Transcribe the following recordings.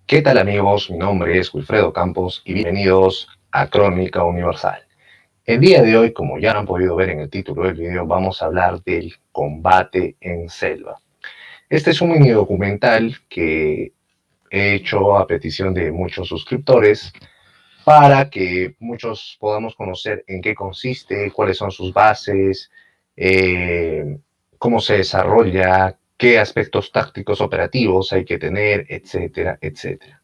¿Qué tal amigos? Mi nombre es Wilfredo Campos y bienvenidos a Crónica Universal. El día de hoy, como ya han podido ver en el título del video, vamos a hablar del combate en selva. Este es un mini documental que he hecho a petición de muchos suscriptores para que muchos podamos conocer en qué consiste, cuáles son sus bases, cómo se desarrolla, qué aspectos tácticos operativos hay que tener, etcétera, etcétera.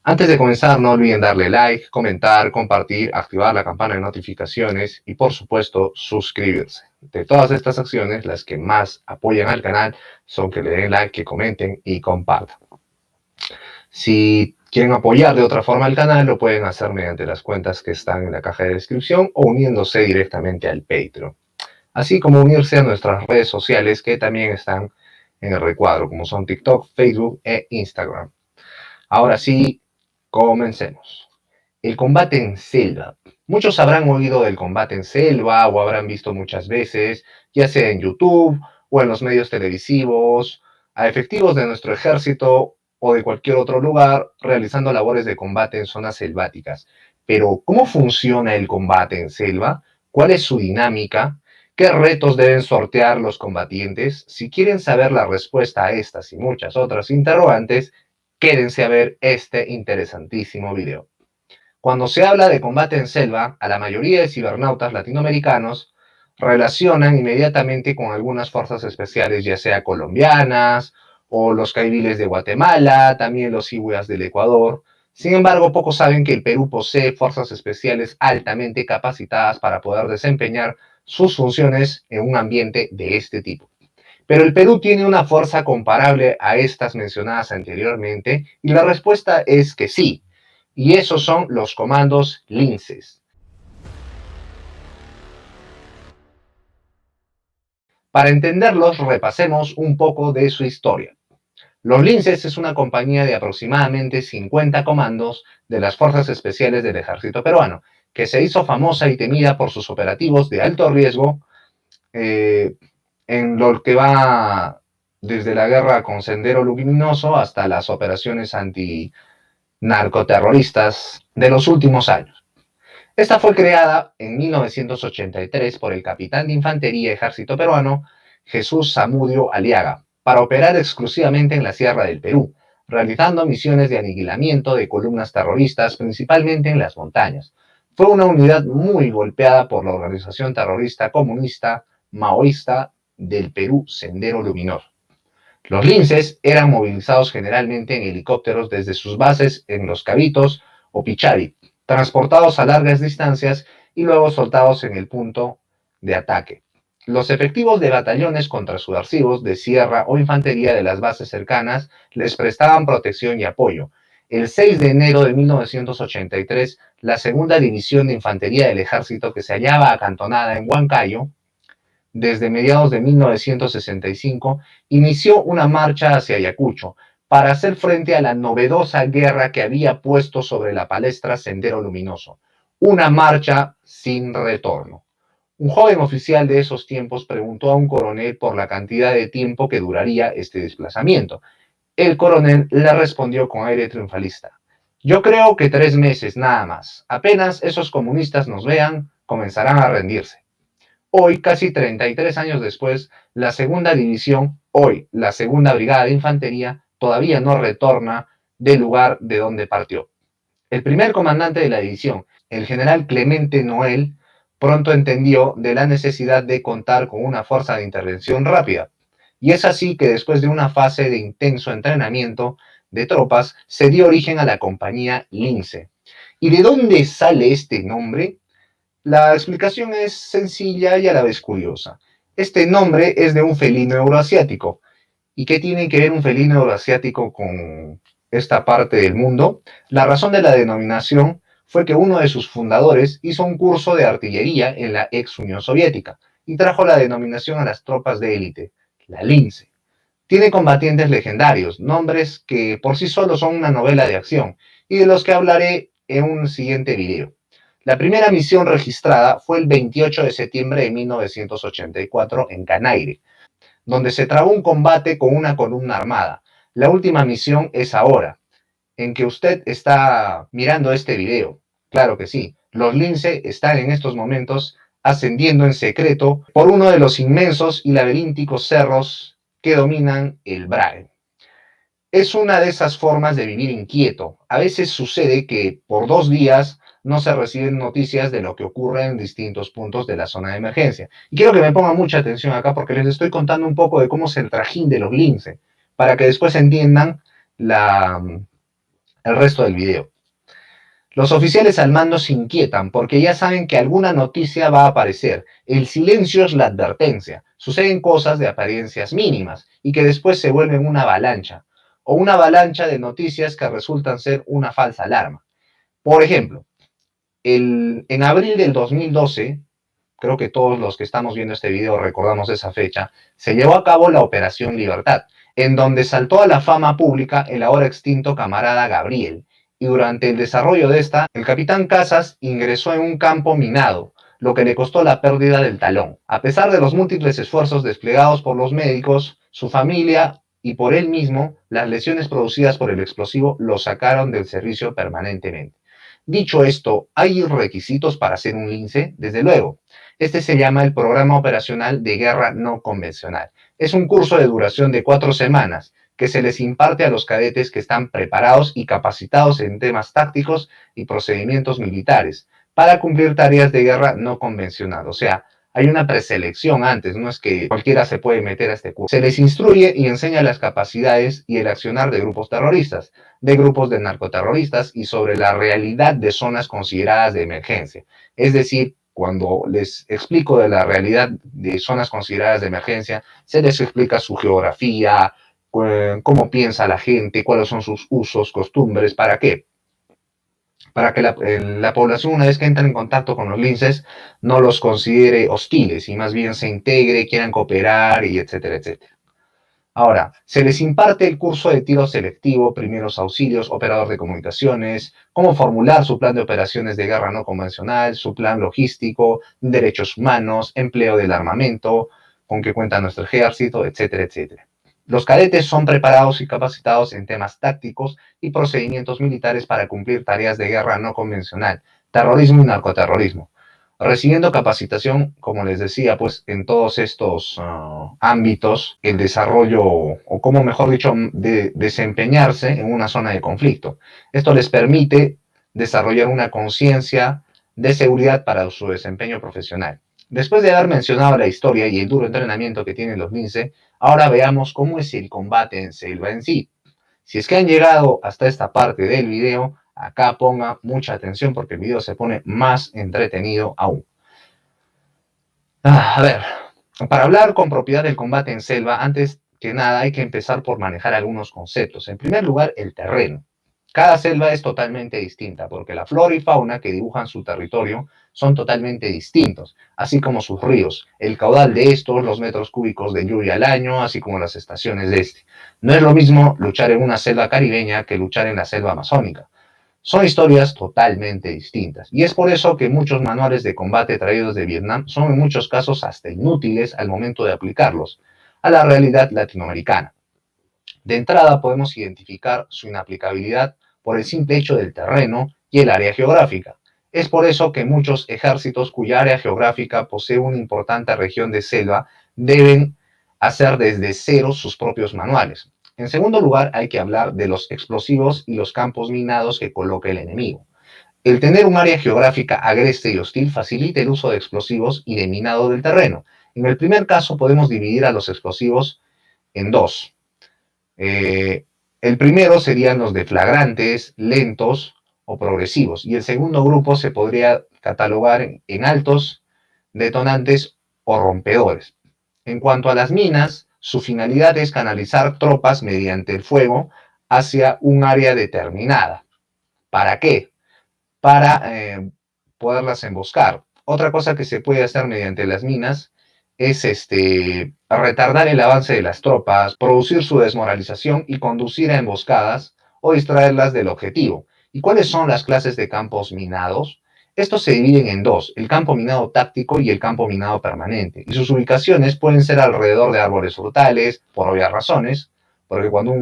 Antes de comenzar, no olviden darle like, comentar, compartir, activar la campana de notificaciones y, por supuesto, suscribirse. De todas estas acciones, las que más apoyan al canal son que le den like, que comenten y compartan. Si quieren apoyar de otra forma al canal, lo pueden hacer mediante las cuentas que están en la caja de descripción o uniéndose directamente al Patreon. Así como unirse a nuestras redes sociales que también están en el recuadro, como son TikTok, Facebook e Instagram. Ahora sí, comencemos. El combate en selva. Muchos habrán oído del combate en selva o habrán visto muchas veces, ya sea en YouTube o en los medios televisivos, a efectivos de nuestro ejército o de cualquier otro lugar realizando labores de combate en zonas selváticas. Pero, ¿cómo funciona el combate en selva? ¿Cuál es su dinámica? ¿Qué retos deben sortear los combatientes? Si quieren saber la respuesta a estas y muchas otras interrogantes, quédense a ver este interesantísimo video. Cuando se habla de combate en selva, a la mayoría de cibernautas latinoamericanos relacionan inmediatamente con algunas fuerzas especiales, ya sea colombianas o los caibiles de Guatemala, también los IWAs del Ecuador. Sin embargo, pocos saben que el Perú posee fuerzas especiales altamente capacitadas para poder desempeñar sus funciones en un ambiente de este tipo. Pero el Perú tiene una fuerza comparable a estas mencionadas anteriormente y la respuesta es que sí. Y esos son los comandos linces. Para entenderlos, repasemos un poco de su historia. Los linces es una compañía de aproximadamente 50 comandos de las Fuerzas Especiales del Ejército Peruano, que se hizo famosa y temida por sus operativos de alto riesgo en lo que va desde la guerra con Sendero Luminoso hasta las operaciones antinarcoterroristas de los últimos años. Esta fue creada en 1983 por el capitán de infantería ejército peruano Jesús Zamudio Aliaga para operar exclusivamente en la Sierra del Perú, realizando misiones de aniquilamiento de columnas terroristas principalmente en las montañas. Fue una unidad muy golpeada por la organización terrorista comunista maoísta del Perú Sendero Luminoso. Los linces eran movilizados generalmente en helicópteros desde sus bases en Los Cabitos o Pichari, transportados a largas distancias y luego soltados en el punto de ataque. Los efectivos de batallones contrasubversivos de sierra o infantería de las bases cercanas les prestaban protección y apoyo. El 6 de enero de 1983, la segunda división de infantería del ejército, que se hallaba acantonada en Huancayo, desde mediados de 1965, inició una marcha hacia Ayacucho para hacer frente a la novedosa guerra que había puesto sobre la palestra Sendero Luminoso. Una marcha sin retorno. Un joven oficial de esos tiempos preguntó a un coronel por la cantidad de tiempo que duraría este desplazamiento. El coronel le respondió con aire triunfalista: yo creo que 3 meses nada más. Apenas esos comunistas nos vean, comenzarán a rendirse. Hoy, casi 33 años después, la segunda división, hoy la segunda brigada de infantería, todavía no retorna del lugar de donde partió. El primer comandante de la división, el general Clemente Noel, pronto entendió de la necesidad de contar con una fuerza de intervención rápida. Y es así que después de una fase de intenso entrenamiento de tropas, se dio origen a la compañía Lince. ¿Y de dónde sale este nombre? La explicación es sencilla y a la vez curiosa. Este nombre es de un felino euroasiático. ¿Y qué tiene que ver un felino euroasiático con esta parte del mundo? La razón de la denominación fue que uno de sus fundadores hizo un curso de artillería en la ex Unión Soviética y trajo la denominación a las tropas de élite, la Lince. Tiene combatientes legendarios, nombres que por sí solos son una novela de acción y de los que hablaré en un siguiente video. La primera misión registrada fue el 28 de septiembre de 1984 en Canaire, donde se trabó un combate con una columna armada. La última misión es ahora, en que usted está mirando este video. Claro que sí, los lince están en estos momentos ascendiendo en secreto por uno de los inmensos y laberínticos cerros que dominan el Brague. Es una de esas formas de vivir inquieto. A veces sucede que por 2 días no se reciben noticias de lo que ocurre en distintos puntos de la zona de emergencia. Y quiero que me pongan mucha atención acá porque les estoy contando un poco de cómo es el trajín de los lince, para que después entiendan el resto del video. Los oficiales al mando se inquietan porque ya saben que alguna noticia va a aparecer. El silencio es la advertencia. Suceden cosas de apariencias mínimas y que después se vuelven una avalancha o una avalancha de noticias que resultan ser una falsa alarma. Por ejemplo, en abril del 2012, creo que todos los que estamos viendo este video recordamos esa fecha, se llevó a cabo la Operación Libertad, en donde saltó a la fama pública el ahora extinto camarada Gabriel, y durante el desarrollo de esta, el capitán Casas ingresó en un campo minado, lo que le costó la pérdida del talón. A pesar de los múltiples esfuerzos desplegados por los médicos, su familia y por él mismo, las lesiones producidas por el explosivo lo sacaron del servicio permanentemente. Dicho esto, ¿hay requisitos para ser un lince? Desde luego. Este se llama el Programa Operacional de Guerra No Convencional. Es un curso de duración de 4 semanas que se les imparte a los cadetes que están preparados y capacitados en temas tácticos y procedimientos militares para cumplir tareas de guerra no convencional. O sea, hay una preselección antes, no es que cualquiera se puede meter a este curso. Se les instruye y enseña las capacidades y el accionar de grupos terroristas, de grupos de narcoterroristas y sobre la realidad de zonas consideradas de emergencia. Es decir, cuando les explico de la realidad de zonas consideradas de emergencia, se les explica su geografía, cómo piensa la gente, cuáles son sus usos, costumbres, ¿para qué? Para que la población, una vez que entra en contacto con los linces, no los considere hostiles y más bien se integre, quieran cooperar y etcétera, etcétera. Ahora, se les imparte el curso de tiro selectivo, primeros auxilios, operador de comunicaciones, cómo formular su plan de operaciones de guerra no convencional, su plan logístico, derechos humanos, empleo del armamento, con que cuenta nuestro ejército, etcétera, etcétera. Los cadetes son preparados y capacitados en temas tácticos y procedimientos militares para cumplir tareas de guerra no convencional, terrorismo y narcoterrorismo, recibiendo capacitación, como les decía, pues en todos estos ámbitos, el desarrollo, o como mejor dicho, desempeñarse en una zona de conflicto. Esto les permite desarrollar una conciencia de seguridad para su desempeño profesional. Después de haber mencionado la historia y el duro entrenamiento que tienen los lince, ahora veamos cómo es el combate en selva en sí. Si es que han llegado hasta esta parte del video, acá ponga mucha atención porque el video se pone más entretenido aún. A ver, para hablar con propiedad del combate en selva, antes que nada hay que empezar por manejar algunos conceptos. En primer lugar, el terreno. Cada selva es totalmente distinta porque la flora y fauna que dibujan su territorio son totalmente distintos, así como sus ríos, el caudal de estos, los metros cúbicos de lluvia al año, así como las estaciones de este. No es lo mismo luchar en una selva caribeña que luchar en la selva amazónica. Son historias totalmente distintas. Y es por eso que muchos manuales de combate traídos de Vietnam son en muchos casos hasta inútiles al momento de aplicarlos a la realidad latinoamericana. De entrada podemos identificar su inaplicabilidad por el simple hecho del terreno y el área geográfica. Es por eso que muchos ejércitos cuya área geográfica posee una importante región de selva deben hacer desde cero sus propios manuales. En segundo lugar, hay que hablar de los explosivos y los campos minados que coloca el enemigo. El tener un área geográfica agreste y hostil facilita el uso de explosivos y de minado del terreno. En el primer caso podemos dividir a los explosivos en dos. El primero serían los deflagrantes, lentos o progresivos, y el segundo grupo se podría catalogar en altos, detonantes o rompedores. En cuanto a las minas, su finalidad es canalizar tropas mediante el fuego hacia un área determinada. ¿Para qué? Para poderlas emboscar. Otra cosa que se puede hacer mediante las minas es retardar el avance de las tropas, producir su desmoralización y conducir a emboscadas o distraerlas del objetivo. ¿Y cuáles son las clases de campos minados? Estos se dividen en dos, el campo minado táctico y el campo minado permanente. Y sus ubicaciones pueden ser alrededor de árboles frutales, por obvias razones, porque cuando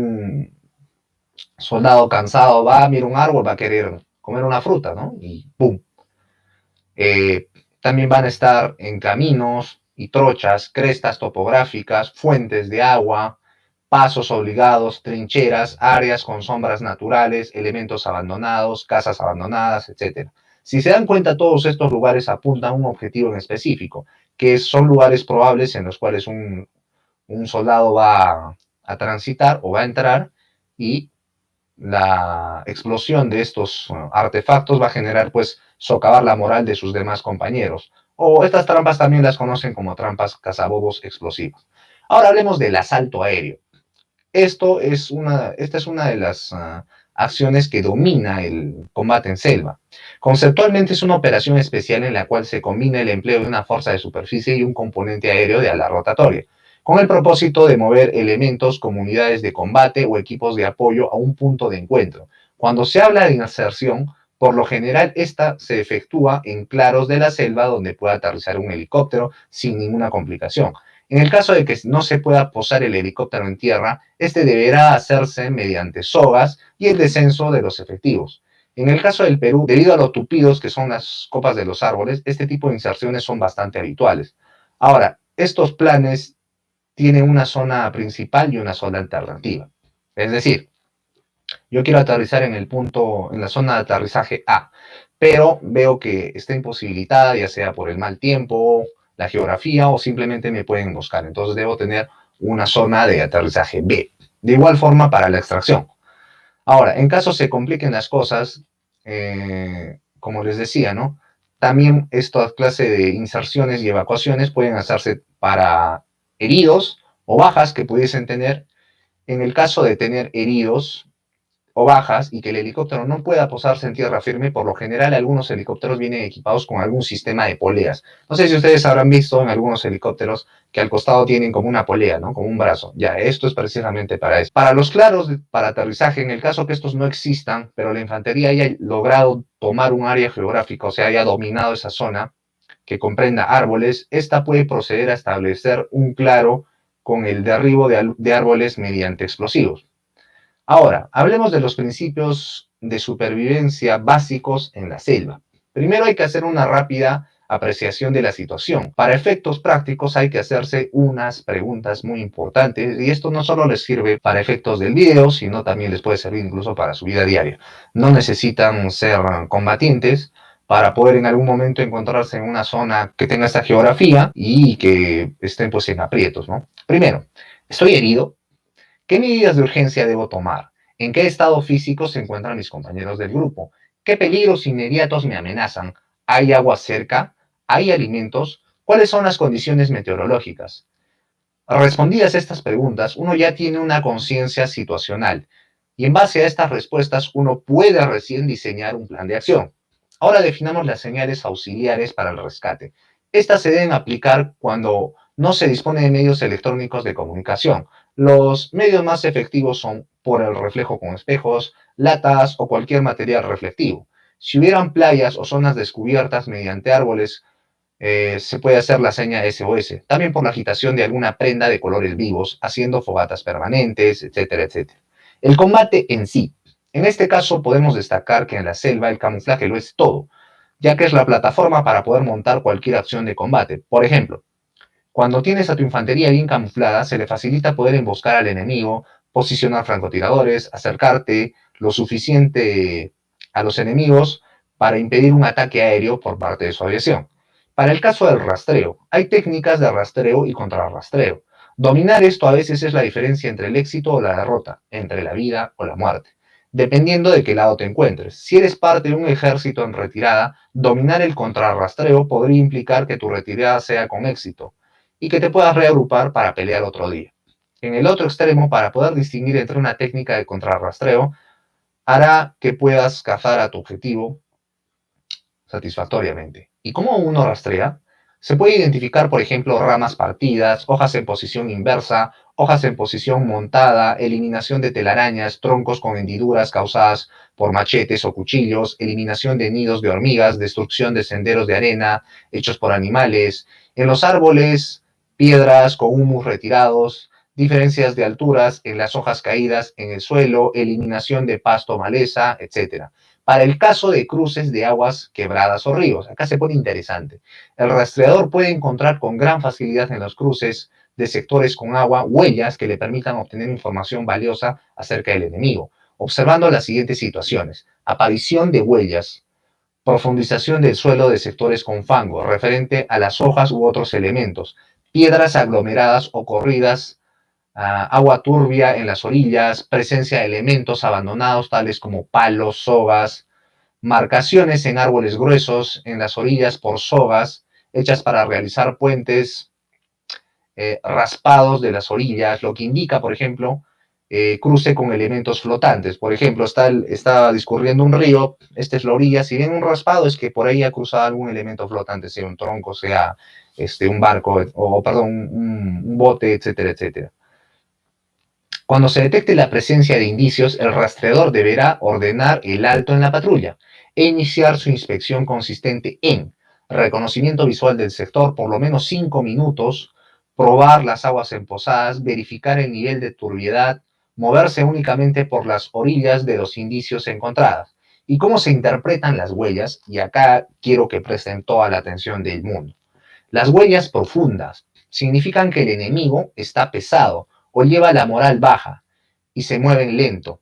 Soldado cansado va, mira un árbol, va a querer comer una fruta, ¿no? Y ¡pum! Eh, También van a estar en caminos y trochas, crestas topográficas, fuentes de agua, pasos obligados, trincheras, áreas con sombras naturales, elementos abandonados, casas abandonadas, etc. Si se dan cuenta, todos estos lugares apuntan a un objetivo en específico, que son lugares probables en los cuales un soldado va a transitar o va a entrar, y la explosión de estos artefactos va a generar, pues, socavar la moral de sus demás compañeros. O estas trampas también las conocen como trampas cazabobos explosivas. Ahora hablemos del asalto aéreo. Esta es una de las acciones que domina el combate en selva. Conceptualmente es una operación especial en la cual se combina el empleo de una fuerza de superficie y un componente aéreo de ala rotatoria, con el propósito de mover elementos, comunidades de combate o equipos de apoyo a un punto de encuentro. Cuando se habla de inserción, por lo general esta se efectúa en claros de la selva donde pueda aterrizar un helicóptero sin ninguna complicación. En el caso de que no se pueda posar el helicóptero en tierra, este deberá hacerse mediante sogas y el descenso de los efectivos. En el caso del Perú, debido a lo tupidos que son las copas de los árboles, este tipo de inserciones son bastante habituales. Ahora, estos planes tienen una zona principal y una zona alternativa. Es decir, yo quiero aterrizar en la zona de aterrizaje A, pero veo que está imposibilitada, ya sea por el mal tiempo, la geografía o simplemente me pueden emboscar. Entonces debo tener una zona de aterrizaje B. De igual forma para la extracción. Ahora, en caso se compliquen las cosas, como les decía, ¿no? También esta clase de inserciones y evacuaciones pueden hacerse para heridos o bajas que pudiesen tener. En el caso de tener heridos o bajas y que el helicóptero no pueda posarse en tierra firme, por lo general algunos helicópteros vienen equipados con algún sistema de poleas. No sé si ustedes habrán visto en algunos helicópteros que al costado tienen como una polea, ¿no? Como un brazo. Ya, esto es precisamente para eso. Para los claros para aterrizaje, en el caso que estos no existan, pero la infantería haya logrado tomar un área geográfica, o sea, haya dominado esa zona que comprenda árboles, esta puede proceder a establecer un claro con el derribo de árboles mediante explosivos. Ahora, hablemos de los principios de supervivencia básicos en la selva. Primero hay que hacer una rápida apreciación de la situación. Para efectos prácticos hay que hacerse unas preguntas muy importantes, y esto no solo les sirve para efectos del video, sino también les puede servir incluso para su vida diaria. No necesitan ser combatientes para poder en algún momento encontrarse en una zona que tenga esta geografía y que estén, pues, en aprietos, ¿no? Primero, ¿estoy herido? ¿Qué medidas de urgencia debo tomar? ¿En qué estado físico se encuentran mis compañeros del grupo? ¿Qué peligros inmediatos me amenazan? ¿Hay agua cerca? ¿Hay alimentos? ¿Cuáles son las condiciones meteorológicas? Respondidas estas preguntas, uno ya tiene una conciencia situacional, y en base a estas respuestas uno puede recién diseñar un plan de acción. Ahora definamos las señales auxiliares para el rescate. Estas se deben aplicar cuando no se dispone de medios electrónicos de comunicación. Los medios más efectivos son por el reflejo con espejos, latas o cualquier material reflectivo. Si hubieran playas o zonas descubiertas mediante árboles, se puede hacer la seña SOS, también por la agitación de alguna prenda de colores vivos, haciendo fogatas permanentes, etcétera, etcétera. El combate en sí. En este caso podemos destacar que en la selva el camuflaje lo es todo, ya que es la plataforma para poder montar cualquier acción de combate. Por ejemplo, cuando tienes a tu infantería bien camuflada, se le facilita poder emboscar al enemigo, posicionar francotiradores, acercarte lo suficiente a los enemigos para impedir un ataque aéreo por parte de su aviación. Para el caso del rastreo, hay técnicas de rastreo y contrarrastreo. Dominar esto a veces es la diferencia entre el éxito o la derrota, entre la vida o la muerte, dependiendo de qué lado te encuentres. Si eres parte de un ejército en retirada, dominar el contrarrastreo podría implicar que tu retirada sea con éxito y que te puedas reagrupar para pelear otro día. En el otro extremo, para poder distinguir entre una técnica de contrarrastreo, hará que puedas cazar a tu objetivo satisfactoriamente. ¿Y cómo uno rastrea? Se puede identificar, por ejemplo, ramas partidas, hojas en posición inversa, hojas en posición montada, eliminación de telarañas, troncos con hendiduras causadas por machetes o cuchillos, eliminación de nidos de hormigas, destrucción de senderos de arena hechos por animales. En los árboles, piedras con humus retirados, diferencias de alturas en las hojas caídas en el suelo, eliminación de pasto o maleza, etc. Para el caso de cruces de aguas quebradas o ríos, acá se pone interesante. El rastreador puede encontrar con gran facilidad en los cruces de sectores con agua huellas que le permitan obtener información valiosa acerca del enemigo, observando las siguientes situaciones. Aparición de huellas, profundización del suelo de sectores con fango, referente a las hojas u otros elementos, piedras aglomeradas o corridas, agua turbia en las orillas, presencia de elementos abandonados tales como palos, sogas, marcaciones en árboles gruesos en las orillas por sogas hechas para realizar puentes, raspados de las orillas, lo que indica, por ejemplo, cruce con elementos flotantes. Por ejemplo, está discurriendo un río, esta es la orilla, si bien un raspado es que por ahí ha cruzado algún elemento flotante, sea un tronco, sea un barco, o perdón, un bote, etcétera, etcétera. Cuando se detecte la presencia de indicios, el rastreador deberá ordenar el alto en la patrulla e iniciar su inspección consistente en reconocimiento visual del sector por lo menos 5 minutos, probar las aguas empozadas, verificar el nivel de turbiedad, moverse únicamente por las orillas de los indicios encontrados. ¿Y cómo se interpretan las huellas? Y acá quiero que presten toda la atención del mundo. Las huellas profundas significan que el enemigo está pesado o lleva la moral baja y se mueven lento.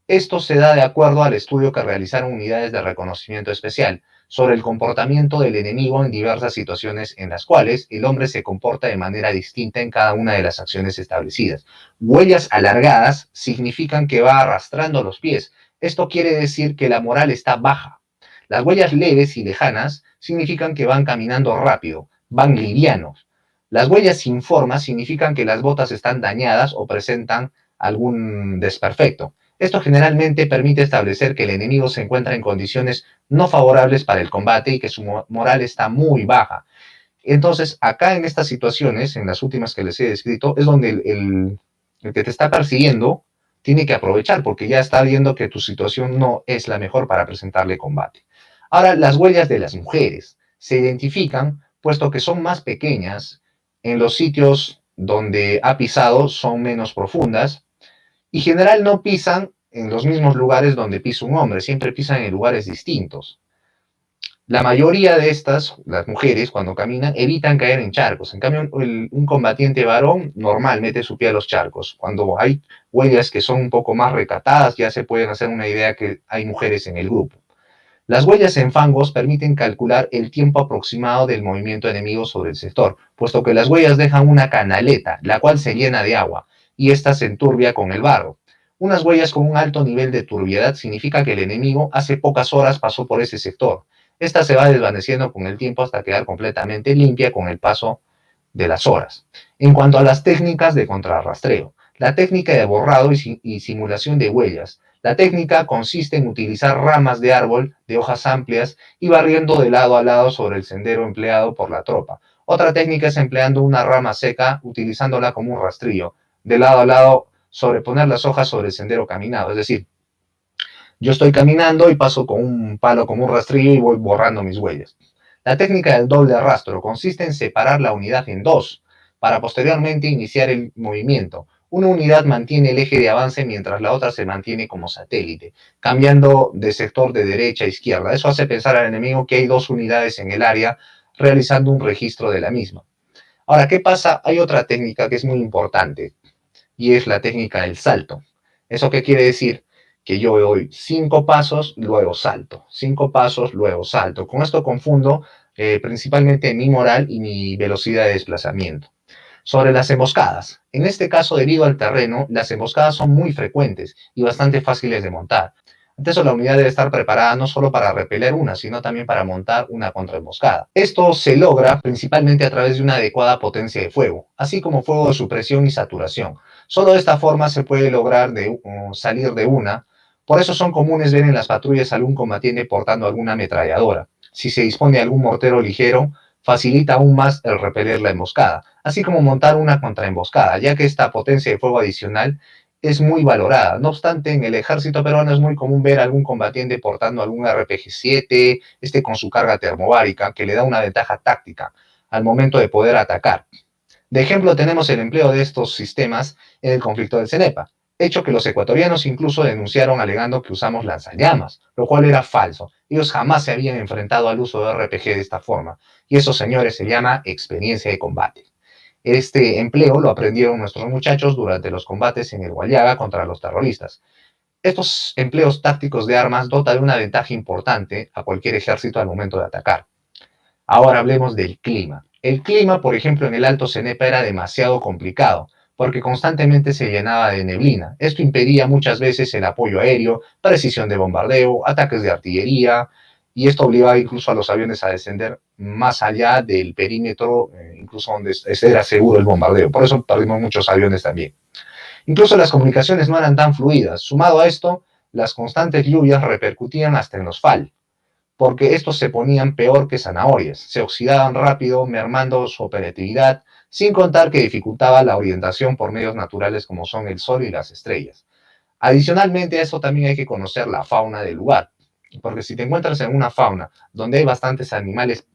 Esto se da de acuerdo al estudio que realizaron unidades de reconocimiento especial sobre el comportamiento del enemigo en diversas situaciones en las cuales el hombre se comporta de manera distinta en cada una de las acciones establecidas. Huellas alargadas significan que va arrastrando los pies. Esto quiere decir que la moral está baja. Las huellas leves y lejanas significan que van caminando rápido, van livianos. Las huellas sin forma significan que las botas están dañadas o presentan algún desperfecto. Esto generalmente permite establecer que el enemigo se encuentra en condiciones no favorables para el combate y que su moral está muy baja. Entonces, acá en estas situaciones, en las últimas que les he descrito, es donde el que te está persiguiendo tiene que aprovechar porque ya está viendo que tu situación no es la mejor para presentarle combate. Ahora, las huellas de las mujeres se identifican puesto que son más pequeñas, en los sitios donde ha pisado son menos profundas y en general no pisan en los mismos lugares donde pisa un hombre, siempre pisan en lugares distintos. La mayoría de estas, las mujeres, cuando caminan, evitan caer en charcos. En cambio, un combatiente varón normal mete su pie a los charcos. Cuando hay huellas que son un poco más recatadas, ya se pueden hacer una idea que hay mujeres en el grupo. Las huellas en fangos permiten calcular el tiempo aproximado del movimiento enemigo sobre el sector, puesto que las huellas dejan una canaleta, la cual se llena de agua, y ésta se enturbia con el barro. Unas huellas con un alto nivel de turbiedad significa que el enemigo hace pocas horas pasó por ese sector. Esta se va desvaneciendo con el tiempo hasta quedar completamente limpia con el paso de las horas. En cuanto a las técnicas de contrarrastreo, la técnica de borrado y simulación de huellas. La técnica consiste en utilizar ramas de árbol de hojas amplias y barriendo de lado a lado sobre el sendero empleado por la tropa. Otra técnica es empleando una rama seca, utilizándola como un rastrillo, de lado a lado, sobreponer las hojas sobre el sendero caminado. Es decir, yo estoy caminando y paso con un palo como un rastrillo y voy borrando mis huellas. La técnica del doble rastro consiste en separar la unidad en dos para posteriormente iniciar el movimiento. Una unidad mantiene el eje de avance mientras la otra se mantiene como satélite, cambiando de sector de derecha a izquierda. Eso hace pensar al enemigo que hay dos unidades en el área realizando un registro de la misma. Ahora, ¿qué pasa? Hay otra técnica que es muy importante y es la técnica del salto. ¿Eso qué quiere decir? Que yo doy 5 pasos, luego salto. 5 pasos, luego salto. Con esto confundo principalmente mi moral y mi velocidad de desplazamiento. Sobre las emboscadas. En este caso, debido al terreno, las emboscadas son muy frecuentes y bastante fáciles de montar. Ante eso, la unidad debe estar preparada no solo para repeler una, sino también para montar una contraemboscada. Esto se logra principalmente a través de una adecuada potencia de fuego, así como fuego de supresión y saturación. Solo de esta forma se puede lograr salir de una. Por eso son comunes ver en las patrullas algún combatiente portando alguna ametralladora. Si se dispone de algún mortero ligero, facilita aún más el repeler la emboscada, así como montar una contraemboscada, ya que esta potencia de fuego adicional es muy valorada. No obstante, en el ejército peruano es muy común ver a algún combatiente portando algún RPG-7, con su carga termobárica, que le da una ventaja táctica al momento de poder atacar. De ejemplo, tenemos el empleo de estos sistemas en el conflicto del Cenepa, hecho que los ecuatorianos incluso denunciaron alegando que usamos lanzallamas, lo cual era falso. Ellos jamás se habían enfrentado al uso de RPG de esta forma, y eso, señores, se llama experiencia de combate. Este empleo lo aprendieron nuestros muchachos durante los combates en el Guayaga contra los terroristas. Estos empleos tácticos de armas dotan de una ventaja importante a cualquier ejército al momento de atacar. Ahora hablemos del clima. El clima, por ejemplo, en el Alto Cenepa era demasiado complicado, porque constantemente se llenaba de neblina. Esto impedía muchas veces el apoyo aéreo, precisión de bombardeo, ataques de artillería, y esto obligaba incluso a los aviones a descender más allá del perímetro, incluso donde era seguro el bombardeo. Por eso perdimos muchos aviones también. Incluso las comunicaciones no eran tan fluidas. Sumado a esto, las constantes lluvias repercutían hasta en los FAL, porque estos se ponían peor que zanahorias, se oxidaban rápido, mermando su operatividad, sin contar que dificultaba la orientación por medios naturales como son el sol y las estrellas. Adicionalmente a eso también hay que conocer la fauna del lugar, porque si te encuentras en una fauna donde hay bastantes animales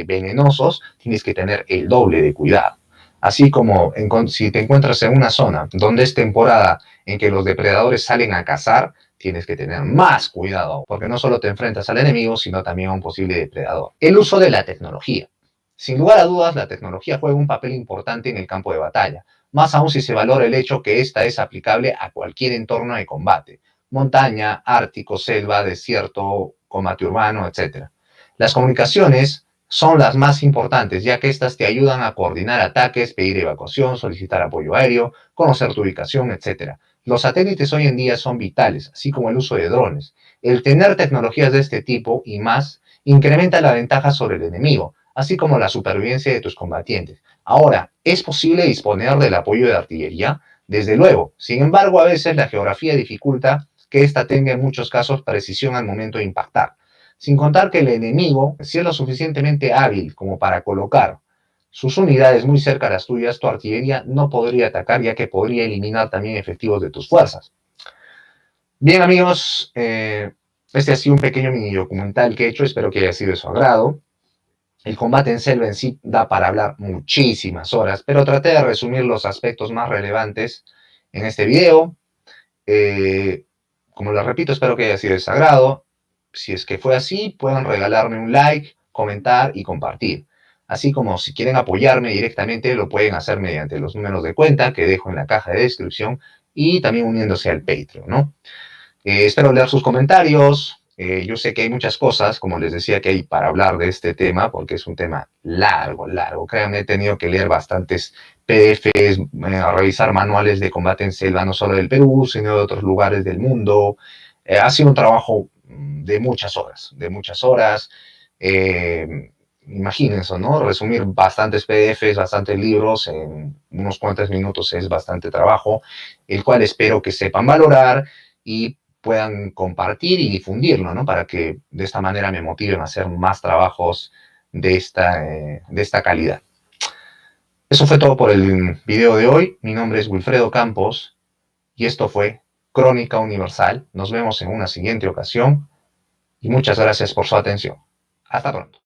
venenosos, tienes que tener el doble de cuidado. Así como si te encuentras en una zona donde es temporada en que los depredadores salen a cazar, tienes que tener más cuidado, porque no solo te enfrentas al enemigo, sino también a un posible depredador. El uso de la tecnología. Sin lugar a dudas, la tecnología juega un papel importante en el campo de batalla, más aún si se valora el hecho que ésta es aplicable a cualquier entorno de combate: montaña, ártico, selva, desierto, combate urbano, etc. Las comunicaciones son las más importantes, ya que estas te ayudan a coordinar ataques, pedir evacuación, solicitar apoyo aéreo, conocer tu ubicación, etc. Los satélites hoy en día son vitales, así como el uso de drones. El tener tecnologías de este tipo y más incrementa la ventaja sobre el enemigo, así como la supervivencia de tus combatientes. Ahora, ¿es posible disponer del apoyo de artillería? Desde luego. Sin embargo, a veces la geografía dificulta que ésta tenga en muchos casos precisión al momento de impactar. Sin contar que el enemigo, si es lo suficientemente hábil como para colocar sus unidades muy cerca de las tuyas, tu artillería no podría atacar, ya que podría eliminar también efectivos de tus fuerzas. Bien, amigos, este ha sido un pequeño mini documental que he hecho, espero que haya sido de su agrado. El combate en selva en sí da para hablar muchísimas horas, pero traté de resumir los aspectos más relevantes en este video. Eh, Como les repito, espero que haya sido de su agrado. Si es que fue así, pueden regalarme un like, comentar y compartir. Así como si quieren apoyarme directamente, lo pueden hacer mediante los números de cuenta que dejo en la caja de descripción y también uniéndose al Patreon, ¿no? Espero leer sus comentarios. Yo sé que hay muchas cosas, como les decía, que hay para hablar de este tema, porque es un tema largo, largo. Créanme, he tenido que leer bastantes PDFs, revisar manuales de combate en selva, no solo del Perú, sino de otros lugares del mundo. Ha sido un trabajo de muchas horas, de muchas horas. Imagínense, ¿no? Resumir bastantes PDFs, bastantes libros en unos cuantos minutos es bastante trabajo, el cual espero que sepan valorar y puedan compartir y difundirlo, ¿no? Para que de esta manera me motiven a hacer más trabajos de esta calidad. Eso fue todo por el video de hoy. Mi nombre es Wilfredo Campos y esto fue Crónica Universal. Nos vemos en una siguiente ocasión y muchas gracias por su atención. Hasta pronto.